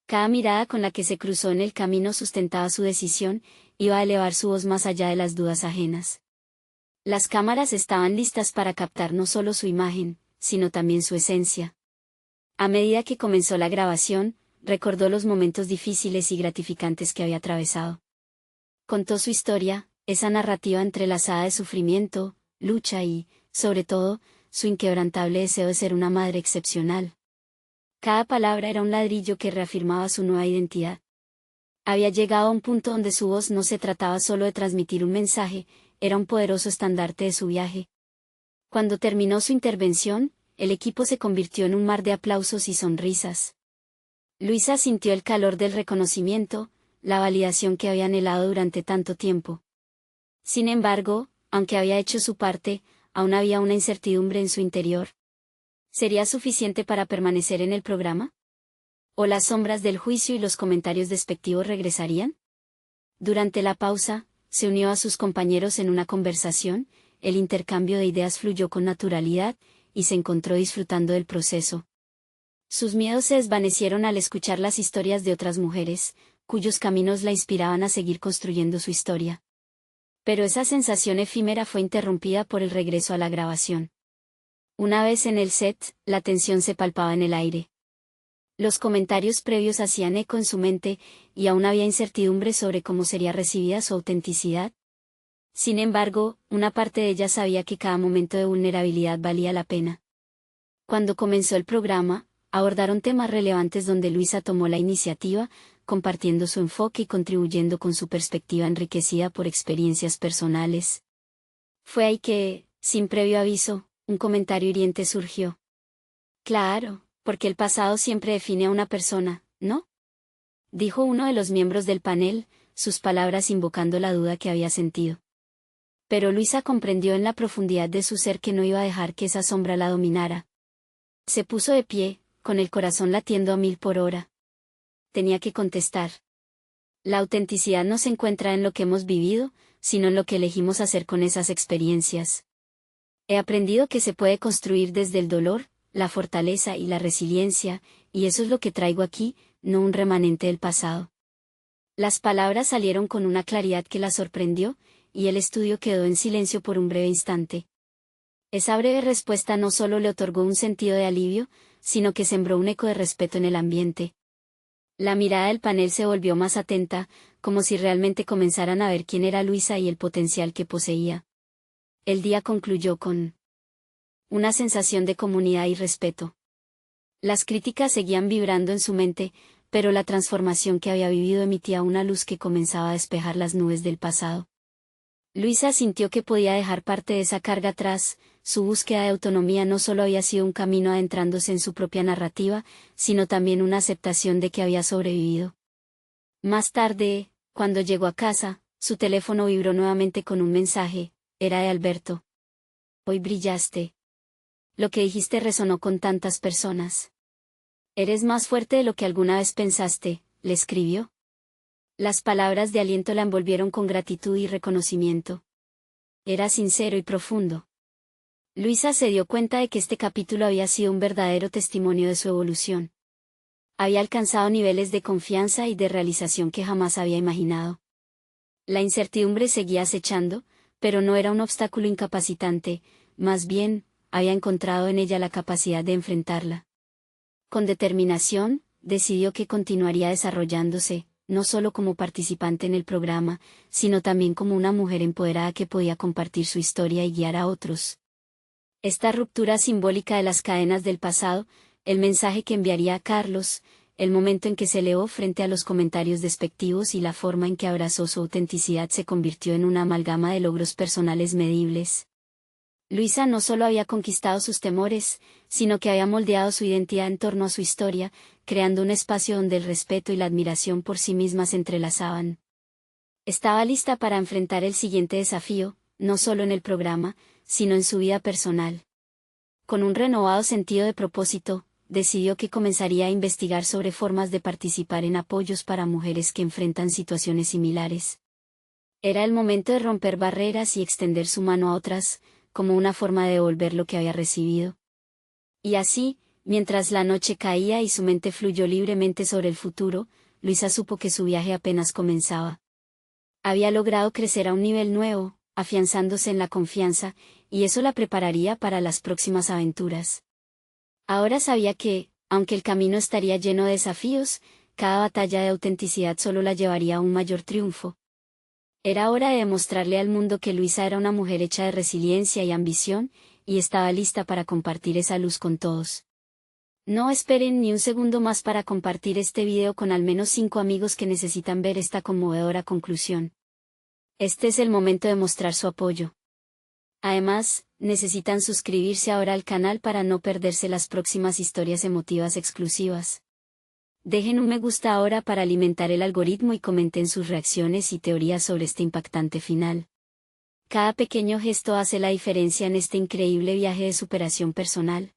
[SPEAKER 1] Cada mirada con la que se cruzó en el camino sustentaba su decisión, iba a elevar su voz más allá de las dudas ajenas. Las cámaras estaban listas para captar no solo su imagen, sino también su esencia. A medida que comenzó la grabación, recordó los momentos difíciles y gratificantes que había atravesado. Contó su historia, esa narrativa entrelazada de sufrimiento, lucha y, sobre todo, su inquebrantable deseo de ser una madre excepcional. Cada palabra era un ladrillo que reafirmaba su nueva identidad. Había llegado a un punto donde su voz no se trataba solo de transmitir un mensaje, era un poderoso estandarte de su viaje. Cuando terminó su intervención, el equipo se convirtió en un mar de aplausos y sonrisas. Luisa sintió el calor del reconocimiento, la validación que había anhelado durante tanto tiempo. Sin embargo, aunque había hecho su parte, aún había una incertidumbre en su interior. ¿Sería suficiente para permanecer en el programa? ¿O las sombras del juicio y los comentarios despectivos regresarían? Durante la pausa, se unió a sus compañeros en una conversación, el intercambio de ideas fluyó con naturalidad, y se encontró disfrutando del proceso. Sus miedos se desvanecieron al escuchar las historias de otras mujeres, cuyos caminos la inspiraban a seguir construyendo su historia. Pero esa sensación efímera fue interrumpida por el regreso a la grabación. Una vez en el set, la tensión se palpaba en el aire. Los comentarios previos hacían eco en su mente, y aún había incertidumbre sobre cómo sería recibida su autenticidad. Sin embargo, una parte de ella sabía que cada momento de vulnerabilidad valía la pena. Cuando comenzó el programa, abordaron temas relevantes donde Luisa tomó la iniciativa, compartiendo su enfoque y contribuyendo con su perspectiva enriquecida por experiencias personales. Fue ahí que, sin previo aviso, un comentario hiriente surgió. Claro, porque el pasado siempre define a una persona, ¿no? Dijo uno de los miembros del panel, sus palabras invocando la duda que había sentido. Pero Luisa comprendió en la profundidad de su ser que no iba a dejar que esa sombra la dominara. Se puso de pie, con el corazón latiendo a 1000 por hora. Tenía que contestar. La autenticidad no se encuentra en lo que hemos vivido, sino en lo que elegimos hacer con esas experiencias. He aprendido que se puede construir desde el dolor, la fortaleza y la resiliencia, y eso es lo que traigo aquí, no un remanente del pasado. Las palabras salieron con una claridad que la sorprendió, y el estudio quedó en silencio por un breve instante. Esa breve respuesta no solo le otorgó un sentido de alivio, sino que sembró un eco de respeto en el ambiente. La mirada del panel se volvió más atenta, como si realmente comenzaran a ver quién era Luisa y el potencial que poseía. El día concluyó con una sensación de comunidad y respeto. Las críticas seguían vibrando en su mente, pero la transformación que había vivido emitía una luz que comenzaba a despejar las nubes del pasado. Luisa sintió que podía dejar parte de esa carga atrás. Su búsqueda de autonomía no solo había sido un camino adentrándose en su propia narrativa, sino también una aceptación de que había sobrevivido. Más tarde, cuando llegó a casa, su teléfono vibró nuevamente con un mensaje. Era de Alberto. Hoy brillaste. Lo que dijiste resonó con tantas personas. Eres más fuerte de lo que alguna vez pensaste, le escribió. Las palabras de aliento la envolvieron con gratitud y reconocimiento. Era sincero y profundo. Luisa se dio cuenta de que este capítulo había sido un verdadero testimonio de su evolución. Había alcanzado niveles de confianza y de realización que jamás había imaginado. La incertidumbre seguía acechando, pero no era un obstáculo incapacitante, más bien, había encontrado en ella la capacidad de enfrentarla. Con determinación, decidió que continuaría desarrollándose, no solo como participante en el programa, sino también como una mujer empoderada que podía compartir su historia y guiar a otros. Esta ruptura simbólica de las cadenas del pasado, el mensaje que enviaría a Carlos, el momento en que se elevó frente a los comentarios despectivos y la forma en que abrazó su autenticidad se convirtió en una amalgama de logros personales medibles. Luisa no solo había conquistado sus temores, sino que había moldeado su identidad en torno a su historia, creando un espacio donde el respeto y la admiración por sí misma se entrelazaban. Estaba lista para enfrentar el siguiente desafío, no solo en el programa, sino en su vida personal. Con un renovado sentido de propósito, decidió que comenzaría a investigar sobre formas de participar en apoyos para mujeres que enfrentan situaciones similares. Era el momento de romper barreras y extender su mano a otras, como una forma de devolver lo que había recibido. Y así, mientras la noche caía y su mente fluyó libremente sobre el futuro, Luisa supo que su viaje apenas comenzaba. Había logrado crecer a un nivel nuevo, afianzándose en la confianza, y eso la prepararía para las próximas aventuras. Ahora sabía que, aunque el camino estaría lleno de desafíos, cada batalla de autenticidad solo la llevaría a un mayor triunfo. Era hora de demostrarle al mundo que Luisa era una mujer hecha de resiliencia y ambición, y estaba lista para compartir esa luz con todos. No esperen ni un segundo más para compartir este video con al menos 5 amigos que necesitan ver esta conmovedora conclusión. Este es el momento de mostrar su apoyo. Además, necesitan suscribirse ahora al canal para no perderse las próximas historias emotivas exclusivas. Dejen un me gusta ahora para alimentar el algoritmo y comenten sus reacciones y teorías sobre este impactante final. Cada pequeño gesto hace la diferencia en este increíble viaje de superación personal.